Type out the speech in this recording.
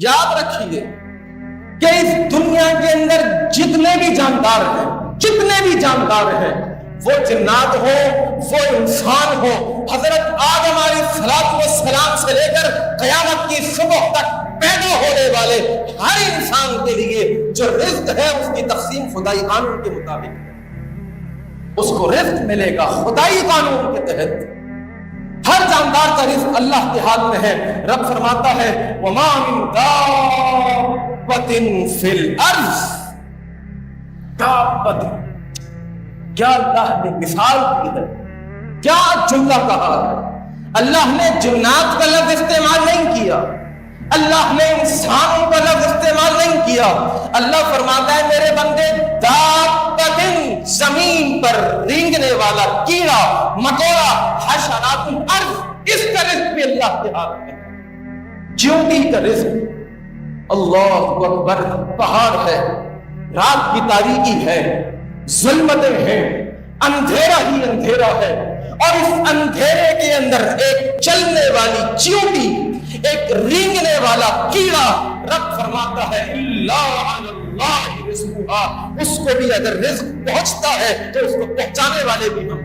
یاد رکھیے کہ اس دنیا کے اندر جتنے بھی جاندار ہیں وہ جنات ہو وہ انسان ہو، حضرت آدم علیہ السلام سے لے کر قیامت کی صبح تک پیدا ہونے والے ہر انسان کے لیے جو رزق ہے اس کی تقسیم خدائی قانون کے مطابق، اس کو رزق ملے گا خدائی قانون کے تحت۔ ہر جاندار کا رزق اللہ کے ہاتھ میں ہے۔ رب فرماتا ہے وَمَا مِن دَابَّةٍ فِي الْأَرْضِ، دابت، کیا اللہ نے مثال دی ہے، کیا جملہ کہا ہے۔ اللہ نے جنات کا لفظ استعمال نہیں کیا، اللہ نے انسانوں کا لفظ استعمال نہیں کیا۔ اللہ فرماتا ہے میرے بندے دابتن، زمین پر رینگنے والا کیڑا مکوڑا، حشرات الارض، اس کا رزق بھی اللہ کے ہاتھ میں ہے۔ چیونٹی کا رزق، اللہ اکبر، پہاڑ ہے، رات کی تاریکی ہے، ظلمتیں ہیں، اندھیرا ہی اندھیرا ہے، اور اس اندھیرے کے اندر ایک چلنے والی چیونٹی، ایک رینگنے والا کیڑا، رب فرماتا ہے الا علی اللہ رزقھا، اس کو بھی اگر رزق پہنچتا ہے تو اس کو پہنچانے والے بھی ہم۔